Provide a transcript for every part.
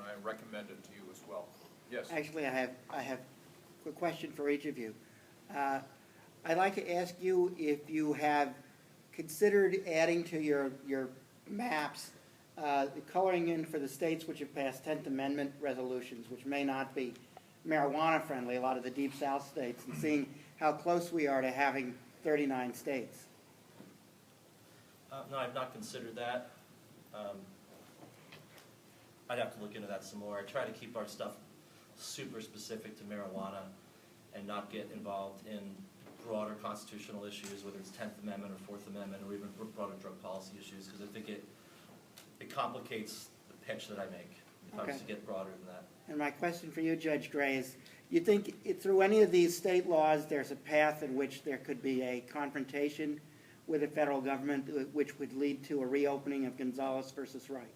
I recommend it to you as well. Yes. Actually, I have a question for each of you. I'd like to ask you if you have considered adding to your maps the coloring in for the states which have passed 10th Amendment resolutions, which may not be marijuana friendly, a lot of the Deep South states, and seeing how close we are to having 39 states. No, I've not considered that. I'd have to look into that some more. I try to keep our stuff super specific to marijuana and not get involved in broader constitutional issues, whether it's 10th Amendment or 4th Amendment or even broader drug policy issues, because I think it complicates the pitch that I make if I was to get broader than that. And my question for you, Judge Gray, is you think through any of these state laws there's a path in which there could be a confrontation with the federal government which would lead to a reopening of Gonzalez versus Reich?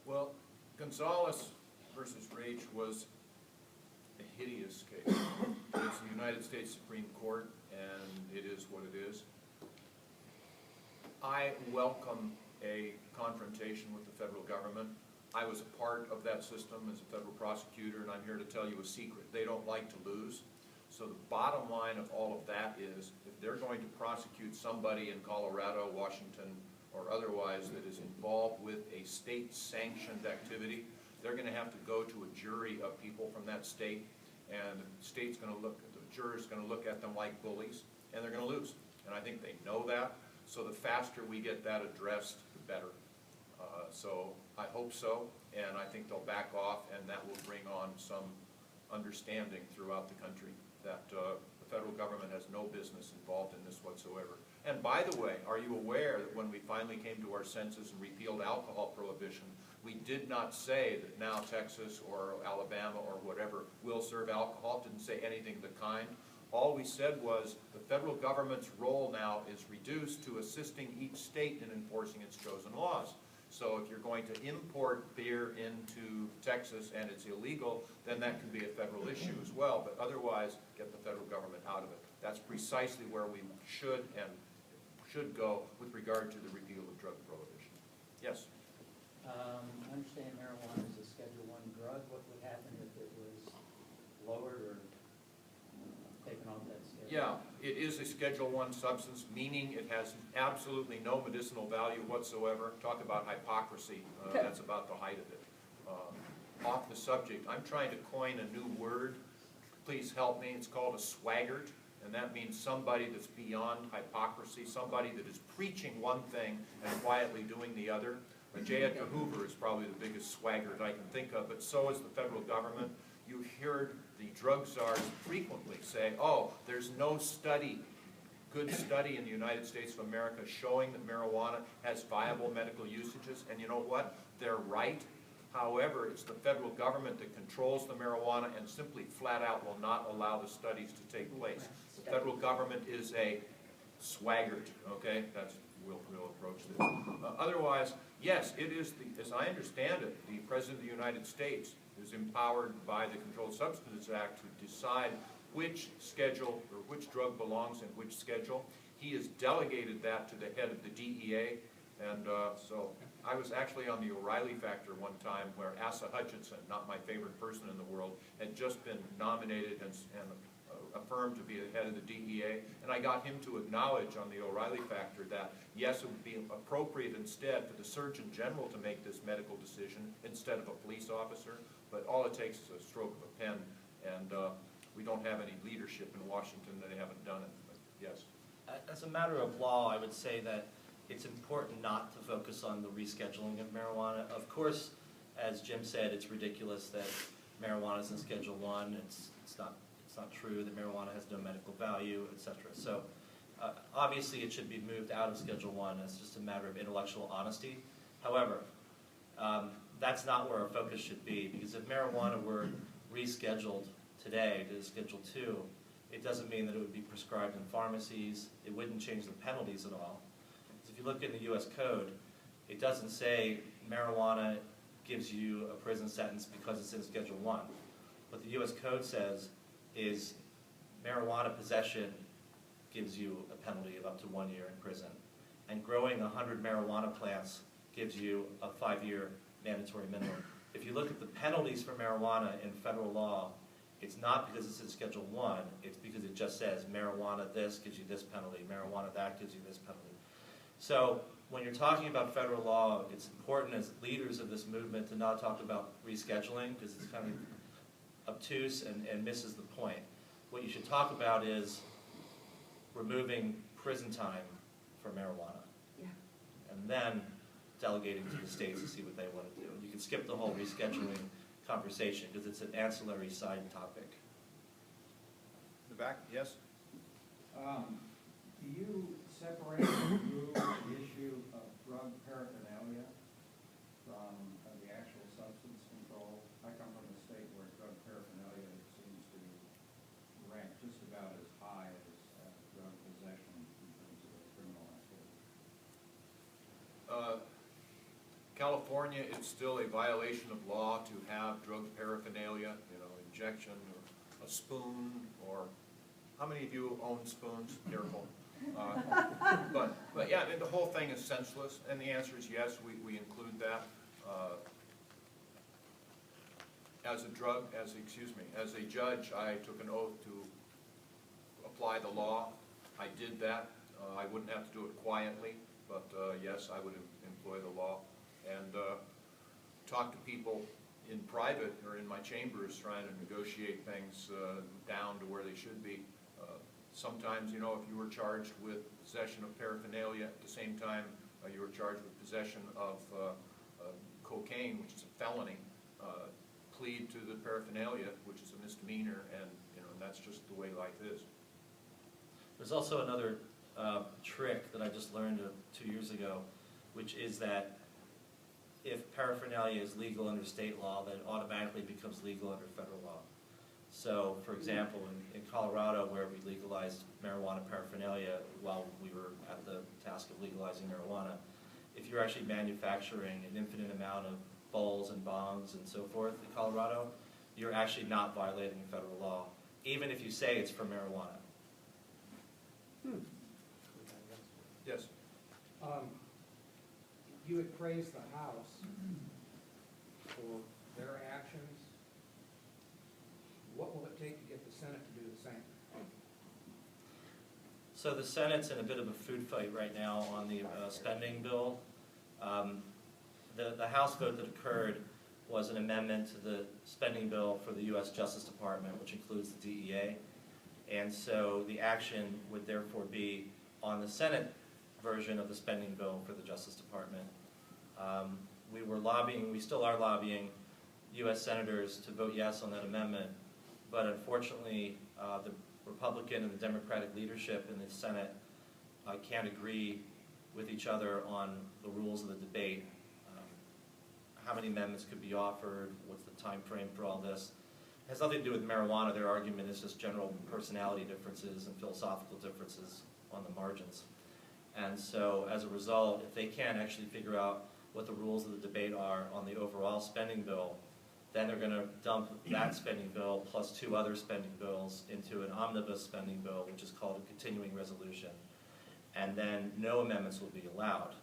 Well, Gonzalez versus Raich was a hideous case. It's the United States Supreme Court, and it is what it is. I welcome a confrontation with the federal government. I was a part of that system as a federal prosecutor, and I'm here to tell you a secret. They don't like to lose. So the bottom line of all of that is, if they're going to prosecute somebody in Colorado, Washington, or otherwise that is involved with a state-sanctioned activity, they're going to have to go to a jury of people from that state, and the state's going to look, the juror's going to look at them like bullies, and they're going to lose. And I think they know that. So the faster we get that addressed, the better. So I hope so, and I think they'll back off, and that will bring on some understanding throughout the country that the federal government has no business involved in this whatsoever. And by the way, are you aware that when we finally came to our senses and repealed alcohol prohibition, we did not say that now Texas or Alabama or whatever will serve alcohol? Didn't say anything of the kind. All we said was the federal government's role now is reduced to assisting each state in enforcing its chosen laws. So if you're going to import beer into Texas and it's illegal, then that can be a federal issue as well, but otherwise get the federal government out of it. That's precisely where we should go with regard to the repeal of drug prohibition. Yes? I understand marijuana is a Schedule I drug. What would happen if it was lowered or taken off that schedule? Yeah, it is a Schedule I substance, meaning it has absolutely no medicinal value whatsoever. Talk about hypocrisy. That's about the height of it. Off the subject, I'm trying to coin a new word. Please help me. It's called a swaggart, and that means somebody that's beyond hypocrisy, somebody that is preaching one thing and quietly doing the other. J. Edgar Hoover is probably the biggest swaggart I can think of, but so is the federal government. You heard the drug czars frequently say, oh, there's no study, good study in the United States of America showing that marijuana has viable medical usages, and you know what? They're right. However, it's the federal government that controls the marijuana and simply flat out will not allow the studies to take place. The federal government is a swaggart, okay? That's, we'll approach this. Otherwise, yes, it is, as I understand it, the President of the United States is empowered by the Controlled Substances Act to decide which schedule or which drug belongs in which schedule. He has delegated that to the head of the DEA, and so I was actually on the O'Reilly factor one time where Asa Hutchinson, not my favorite person in the world, had just been nominated and affirmed to be the head of the DEA, and I got him to acknowledge on the O'Reilly factor that yes, it would be appropriate instead for the Surgeon General to make this medical decision instead of a police officer, but all it takes is a stroke of a pen, and we don't have any leadership in Washington that haven't done it, but yes. As a matter of law, I would say that it's important not to focus on the rescheduling of marijuana. Of course, as Jim said, it's ridiculous that marijuana is in Schedule I. It's not true that marijuana has no medical value, etc. So obviously it should be moved out of Schedule I. It's just a matter of intellectual honesty. However, that's not where our focus should be, because if marijuana were rescheduled today to Schedule II, it doesn't mean that it would be prescribed in pharmacies. It wouldn't change the penalties at all. If you look in the U.S. Code, it doesn't say marijuana gives you a prison sentence because it's in Schedule I. What the U.S. Code says is marijuana possession gives you a penalty of up to 1 year in prison. And growing 100 marijuana plants gives you a 5-year mandatory minimum. If you look at the penalties for marijuana in federal law, it's not because it's in Schedule 1, it's because it just says marijuana this gives you this penalty, marijuana that gives you this penalty. So when you're talking about federal law, it's important as leaders of this movement to not talk about rescheduling because it's kind of obtuse and misses the point. What you should talk about is removing prison time for marijuana. Yeah. And then delegating to the states to see what they want to do. You can skip the whole rescheduling conversation because it's an ancillary side topic. In the back, yes? Do you separate and remove the issue of drug paraphernalia from the actual substance control? I come from a state where drug paraphernalia seems to rank just about as high as drug possession in terms of criminal activity. California, it's still a violation of law to have drug paraphernalia, injection, or a spoon, or, how many of you own spoons? Careful. But yeah, the whole thing is senseless, and the answer is yes, we include that. As a judge, I took an oath to apply the law. I did that. I wouldn't have to do it quietly, but yes, I would employ the law. And talk to people in private or in my chambers trying to negotiate things down to where they should be. Sometimes, if you were charged with possession of paraphernalia, at the same time you were charged with possession of cocaine, which is a felony, plead to the paraphernalia, which is a misdemeanor, and that's just the way life is. There's also another trick that I just learned 2 years ago, which is that if paraphernalia is legal under state law, then it automatically becomes legal under federal law. So, for example, in Colorado, where we legalized marijuana paraphernalia while we were at the task of legalizing marijuana, if you're actually manufacturing an infinite amount of bowls and bongs and so forth in Colorado, you're actually not violating federal law, even if you say it's for marijuana. Yes? You had praised the House for their actions. What will it take to get the Senate to do the same? So the Senate's in a bit of a food fight right now on the spending bill. The House vote that occurred was an amendment to the spending bill for the U.S. Justice Department, which includes the DEA. And so the action would therefore be on the Senate version of the spending bill for the Justice Department. We were lobbying, we still are lobbying U.S. senators to vote yes on that amendment, but unfortunately the Republican and the Democratic leadership in the Senate can't agree with each other on the rules of the debate. How many amendments could be offered, what's the time frame for all this. It has nothing to do with marijuana. Their argument is just general personality differences and philosophical differences on the margins. And so as a result, if they can't actually figure out what the rules of the debate are on the overall spending bill, then they're going to dump that spending bill plus 2 other spending bills into an omnibus spending bill, which is called a continuing resolution. And then no amendments will be allowed.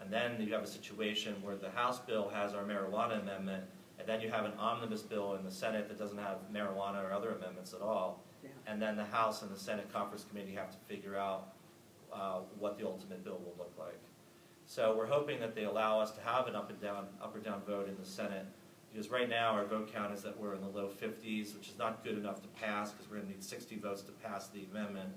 And then you have a situation where the House bill has our marijuana amendment, and then you have an omnibus bill in the Senate that doesn't have marijuana or other amendments at all. Yeah. And then the House and the Senate Conference Committee have to figure out what the ultimate bill will look like. So we're hoping that they allow us to have an up or down vote in the Senate, because right now our vote count is that we're in the low 50s, which is not good enough to pass, because we're going to need 60 votes to pass the amendment.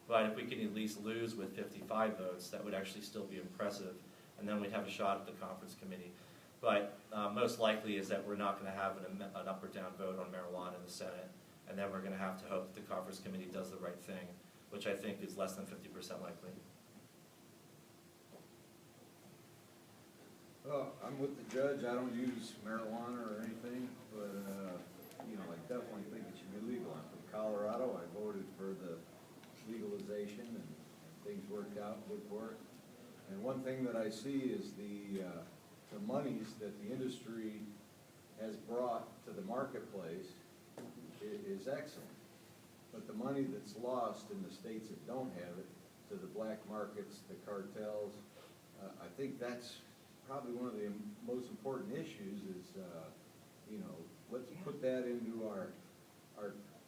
But if we can at least lose with 55 votes, that would actually still be impressive, and then we'd have a shot at the Conference Committee. But most likely is that we're not going to have an up or down vote on marijuana in the Senate, and then we're going to have to hope that the Conference Committee does the right thing, which I think is less than 50% likely. Well, I'm with the judge. I don't use marijuana or anything, but, I definitely think it should be legal. I'm from Colorado. I voted for the legalization, and things worked out good for it. And one thing that I see is the monies that the industry has brought to the marketplace is excellent. But the money that's lost in the states that don't have it, to the black markets, the cartels, I think that's probably one of the most important issues is, you know, let's put that into our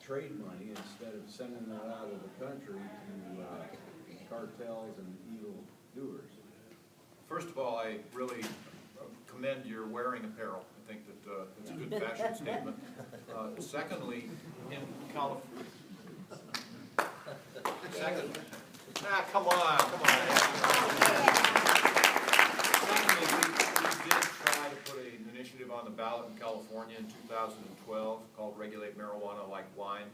trade money instead of sending it out of the country to cartels and evil doers. First of all, I really commend your wearing apparel. I think that it's a good fashion statement. Secondly, in California. Come on. Secondly, we did try to put an initiative on the ballot in California in 2012 called Regulate Marijuana Like Wine.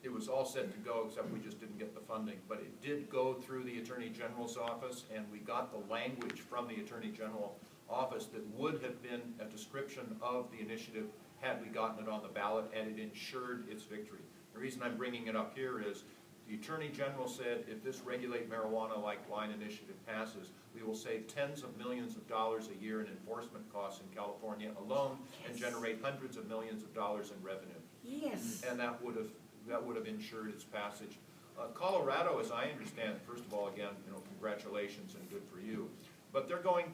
It was all set to go, except we just didn't get the funding. But it did go through the Attorney General's office, and we got the language from the Attorney General office that would have been a description of the initiative had we gotten it on the ballot, and it ensured its victory. The reason I'm bringing it up here is the Attorney General said if this Regulate Marijuana Like Wine initiative passes, we will save tens of millions of dollars a year in enforcement costs in California alone, and generate hundreds of millions of dollars in revenue. Yes. And that would have ensured its passage. Colorado, as I understand it, first of all, again, you know, congratulations and good for you. But they're going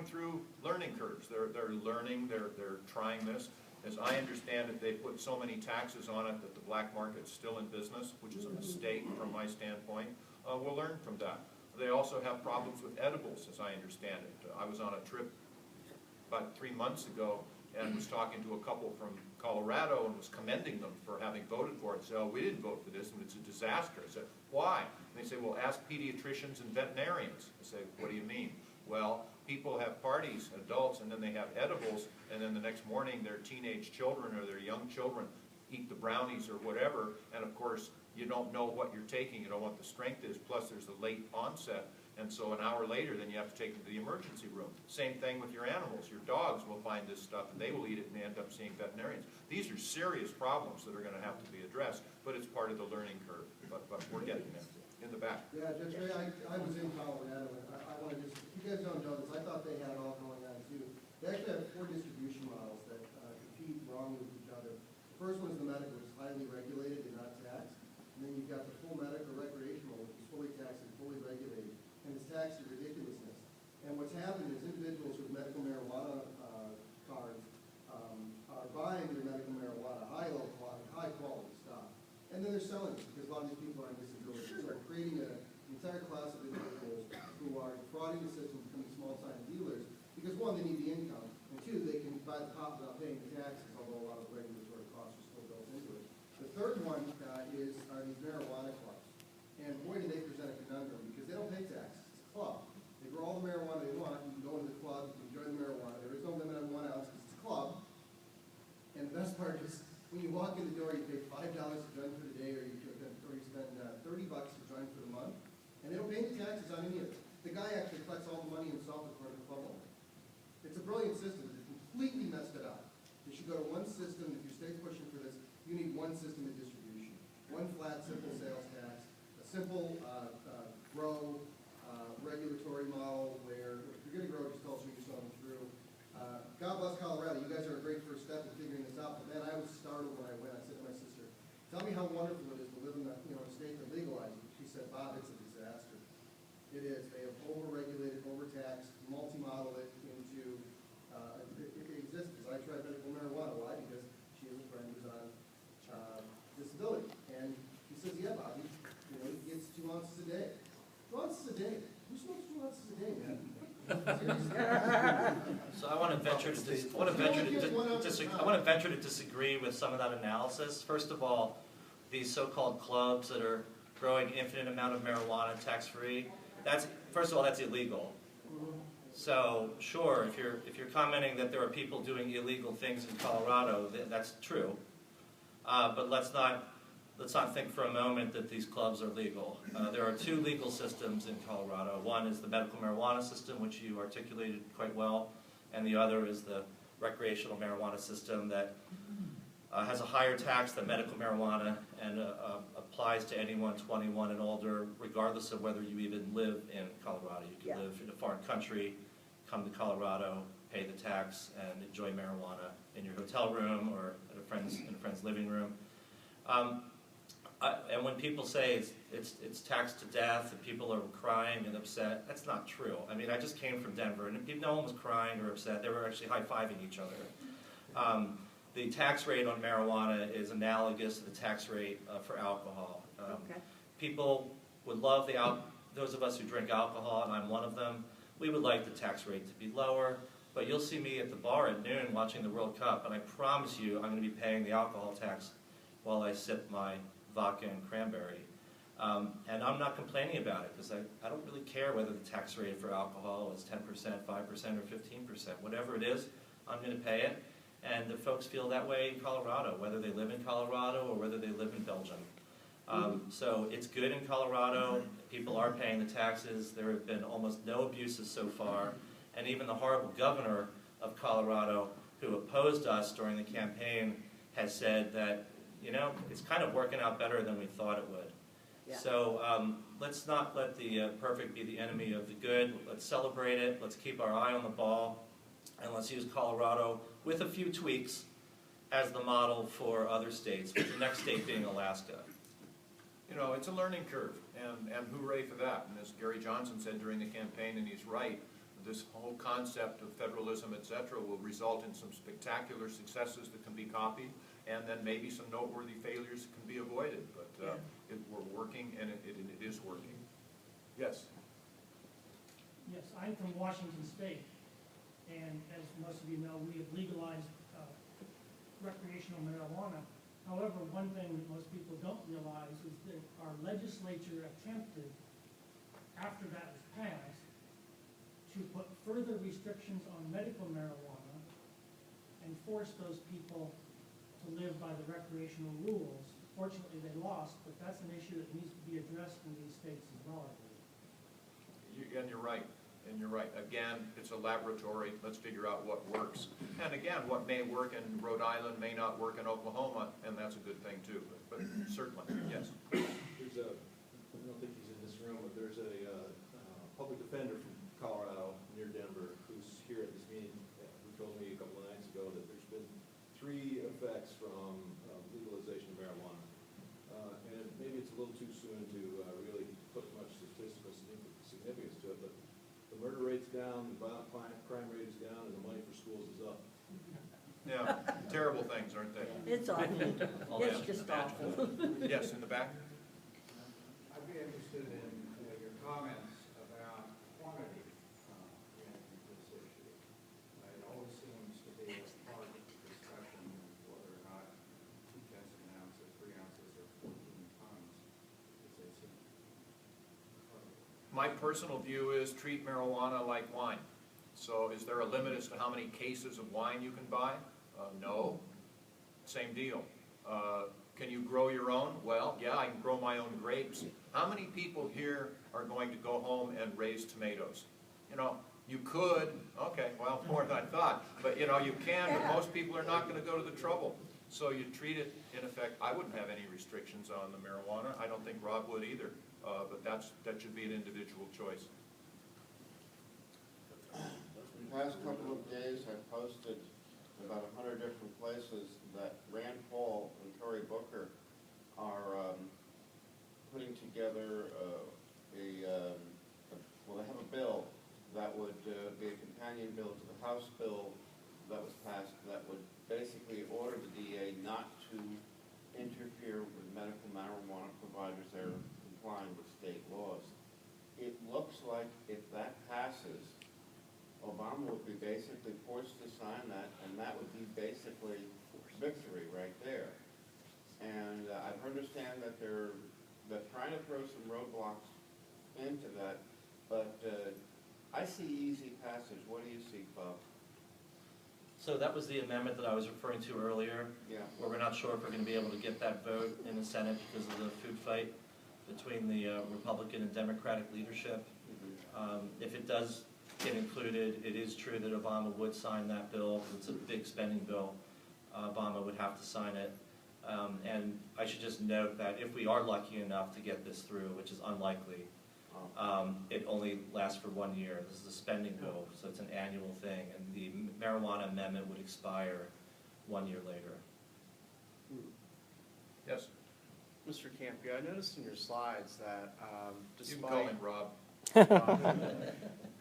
through learning curves. They're learning. They're trying this. As I understand it, they put so many taxes on it that the black market's still in business, which is a mistake from my standpoint. We'll learn from that. They also have problems with edibles, as I understand it. I was on a trip about 3 months ago and was talking to a couple from Colorado and was commending them for having voted for it. So we didn't vote for this, and it's a disaster. I said, why? And they say, well, ask pediatricians and veterinarians. I say, what do you mean? Well, people have parties, adults, and then they have edibles, and then the next morning their teenage children or their young children eat the brownies or whatever, and of course you don't know what you're taking, you don't know what the strength is, plus there's the late onset, and so an hour later then you have to take them to the emergency room. Same thing with your animals. Your dogs will find this stuff and they will eat it and end up seeing veterinarians. These are serious problems that are going to have to be addressed, but it's part of the learning curve, but we're getting there. In the back. Yeah, Judge Ray, I was in Colorado, and I want to just, if you guys don't know this, I thought they had it all going on too. They actually have 4 distribution models that compete wrongly with each other. The first one is the medical, which is highly regulated and not taxed. And then you've got the full medical recreational, which is fully taxed and fully regulated. And it's taxed to ridiculousness. And what's happened is individuals with medical marijuana cards are buying their medical marijuana, high quality stuff. And then they're selling it because a lot of these people are on disability. So they're creating an entire class of individuals who are defrauding the system, becoming small-time dealers, because one, they need the income, and two, they can buy the pot without paying the taxes, although a lot of the regulatory costs are still built into it. The third one are these marijuana clubs. And boy, do they present a conundrum, because they don't pay taxes. It's a club. They grow all the marijuana they want. You can go into the club, you can enjoy the marijuana. There is no limit on 1 ounce because it's a club. And the best part is, when you walk in the door, you pay $5 to join for the day, or you spend $30 to join for the month, and they don't pay any taxes on any of it. The guy actually collects all the money himself according to the club owner. It's a brilliant system. They completely messed it up. They should go to one system. If your state's pushing for this, you need one system of distribution. One flat, simple sales tax, a simple grow regulatory model where if you're going to grow, just tell us who you're selling through. God bless Colorado. You guys are a great first step in figuring this out. But man, I was startled when I went. I said to my sister, "Tell me how wonderful it is to live in a state that legalizes it." She said, "Bob, it's a disaster." It is. They have over-regulated, over-taxed, multi-modeled it into it exists. I tried medical marijuana. Why? Because she has a friend who's on disability, and she says, "Yeah, Bob, he gets 2 ounces a day. 2 ounces a day. Who smokes 2 ounces a day, man?" So I want to venture to disagree with some of that analysis. First of all, these so-called clubs that are growing infinite amount of marijuana tax-free, first of all, that's illegal. So sure, if you're commenting that there are people doing illegal things in Colorado, that's true. But let's not think for a moment that these clubs are legal. There are 2 legal systems in Colorado. One is the medical marijuana system, which you articulated quite well, and the other is the recreational marijuana system that has a higher tax than medical marijuana and applies to anyone 21 and older, regardless of whether you even live in Colorado. You can live in a foreign country, come to Colorado, pay the tax, and enjoy marijuana in your hotel room or in a friend's living room. And when people say it's taxed to death and people are crying and upset, that's not true. I mean, I just came from Denver and no one was crying or upset. They were actually high-fiving each other. The tax rate on marijuana is analogous to the tax rate for alcohol. Okay. People would love those of us who drink alcohol, and I'm one of them, we would like the tax rate to be lower, but you'll see me at the bar at noon watching the World Cup, and I promise you I'm going to be paying the alcohol tax while I sip my vodka and cranberry. And I'm not complaining about it, because I don't really care whether the tax rate for alcohol is 10%, 5%, or 15%. Whatever it is, I'm going to pay it. And the folks feel that way in Colorado, whether they live in Colorado or whether they live in Belgium. So it's good in Colorado. People are paying the taxes. There have been almost no abuses so far. And even the horrible governor of Colorado, who opposed us during the campaign, has said that, you know, it's kind of working out better than we thought it would. Yeah. So let's not let the perfect be the enemy of the good. Let's celebrate it. Let's keep our eye on the ball. And let's use Colorado, with a few tweaks, as the model for other states, with the next state being Alaska. You know, it's a learning curve, and hooray for that. And as Gary Johnson said during the campaign, and he's right, this whole concept of federalism, et cetera, will result in some spectacular successes that can be copied, and then maybe some noteworthy failures can be avoided. But we're working, and it is working. Yes? Yes, I'm from Washington State, and as most of you know, we have legalized recreational marijuana. However, one thing that most people don't realize is that our legislature attempted, after that was passed, to put further restrictions on medical marijuana and force those people to live by the recreational rules. Fortunately, they lost, but that's an issue that needs to be addressed in these states as well, I believe. And you're right. And you're right. Again, it's a laboratory. Let's figure out what works. And again, what may work in Rhode Island may not work in Oklahoma, and that's a good thing too. But certainly, yes. There's I don't think he's in this room, but there's a public defender from Colorado near Denver who's here at this meeting who told me a couple of nights ago that there's been 3 effects from legalization of marijuana. And maybe it's a little too soon to really put much statistical significance to it, but the murder rate's down, the violent crime rate is down, and the money for schools is up. Yeah, terrible things, aren't they? It's awful. Oh, It's yeah, just imagine. awful. Yes, in the back? I'd be interested in your comments about quantity in this issue. It always seems to be a part of the discussion whether or not 0.2 ounces, 3 ounces, or 14 tons is a My personal view is treat marijuana like wine. So is there a limit as to how many cases of wine you can buy? No. Same deal. Can you grow your own? Well, yeah, I can grow my own grapes. How many people here are going to go home and raise tomatoes? You know, you could, okay, well, more than I thought, but you know, you can, but most people are not going to go to the trouble. So you treat it, in effect, I wouldn't have any restrictions on the marijuana. I don't think Rob would either, but that should be an individual choice. The past couple of days, I posted about 100 different places that Rand Paul and Cory Booker are putting together they have a bill that would be a companion bill to the House bill that was passed that would basically order the DA not to interfere with medical marijuana providers that are complying with state laws. It looks like if that passes, Obama would be basically forced to sign that, and that would be basically victory right there. And I understand that they're trying to throw some roadblocks into that, but I see easy passage. What do you see, Bob? So that was the amendment that I was referring to earlier, Yeah. where we're not sure if we're going to be able to get that vote in the Senate because of the food fight between the Republican and Democratic leadership. If it does get included, it is true that Obama would sign that bill. It's a big spending bill. Obama would have to sign it. And I should just note that if we are lucky enough to get this through, which is unlikely, it only lasts for 1 year. This is a spending bill, so it's an annual thing, and the marijuana amendment would expire 1 year later. Yes? Mr. Kampia, I noticed in your slides that You can call despite... him Rob.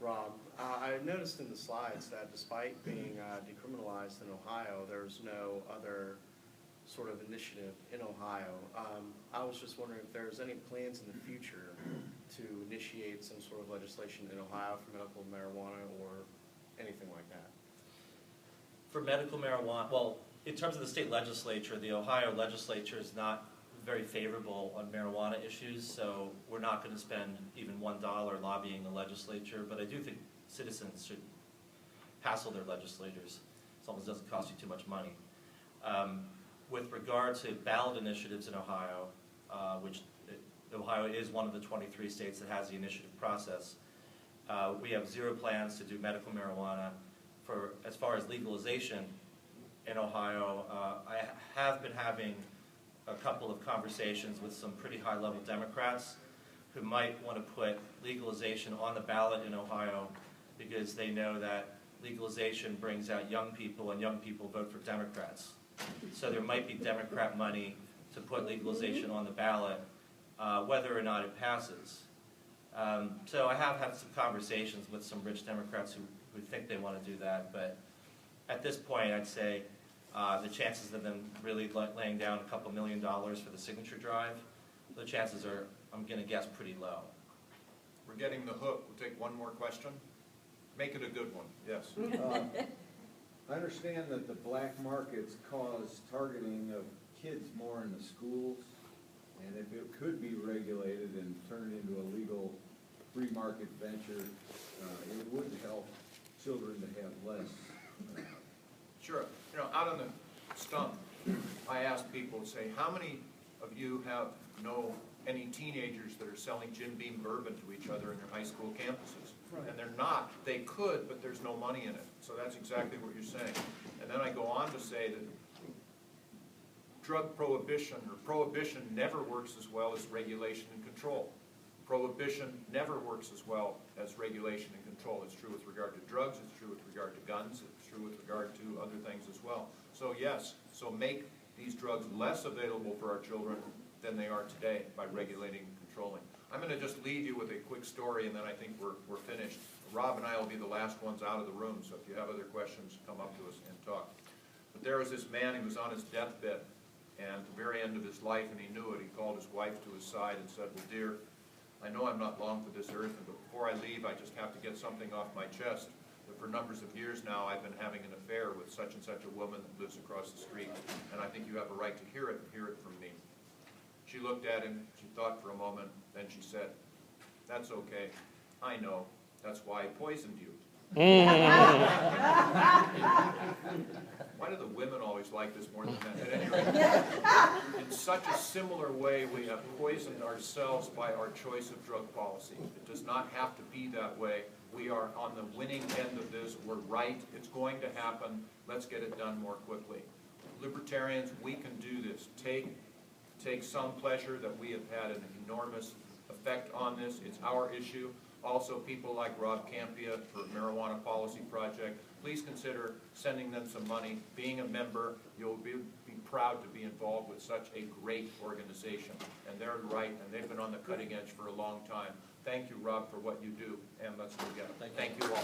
Rob, I noticed in the slides that despite being decriminalized in Ohio, there's no other sort of initiative in Ohio. I was just wondering if there's any plans in the future to initiate some sort of legislation in Ohio for medical marijuana or anything like that. For medical marijuana, well, in terms of the state legislature, the Ohio legislature is not very favorable on marijuana issues, so we're not going to spend even $1 lobbying the legislature, but I do think citizens should hassle their legislators as long as it doesn't cost you too much money. With regard to ballot initiatives in Ohio, Ohio is one of the 23 states that has the initiative process, we have zero plans to do medical marijuana. As far as legalization in Ohio, I have been having a couple of conversations with some pretty high-level Democrats who might want to put legalization on the ballot in Ohio because they know that legalization brings out young people and young people vote for Democrats. So there might be Democrat money to put legalization on the ballot, whether or not it passes. So I have had some conversations with some rich Democrats who think they want to do that, but at this point I'd say the chances of them really laying down a couple $1 million for the signature drive, the chances are, I'm going to guess, pretty low. We're getting the hook. We'll take one more question. Make it a good one. Yes. I understand that the black markets cause targeting of kids more in the schools, and if it could be regulated and turned into a legal free market venture, it would help children to have less. Sure. You know, out on the stump, I ask people, say, how many of you know any teenagers that are selling Jim Beam bourbon to each other in their high school campuses? Right. And they're not. They could, but there's no money in it. So that's exactly what you're saying. And then I go on to say that drug prohibition never works as well as regulation and control. Prohibition never works as well as regulation and control. It's true with regard to drugs, it's true with regard to guns, it's true with regard to other things as well. So yes, so make these drugs less available for our children than they are today by regulating and controlling. I'm going to just leave you with a quick story and then I think we're finished. Rob and I will be the last ones out of the room, so if you have other questions, come up to us and talk. But there was this man, he was on his deathbed and at the very end of his life, and he knew it. He called his wife to his side and said, well, dear, I know I'm not long for this earth, but before I leave, I just have to get something off my chest. That for numbers of years now, I've been having an affair with such and such a woman that lives across the street, and I think you have a right to hear it from me. She looked at him, she thought for a moment, then she said, that's okay, I know, that's why I poisoned you. Why do the women always like this more than men? At any rate, in such a similar way, we have poisoned ourselves by our choice of drug policy. It does not have to be that way. We are on the winning end of this. We're right. It's going to happen. Let's get it done more quickly. Libertarians, we can do this. Take some pleasure that we have had an enormous effect on this. It's our issue. Also, people like Rob Kampia for Marijuana Policy Project, please consider sending them some money, being a member. You'll be proud to be involved with such a great organization. And they're right, and they've been on the cutting edge for a long time. Thank you, Rob, for what you do, and let's go get it. Thank you all.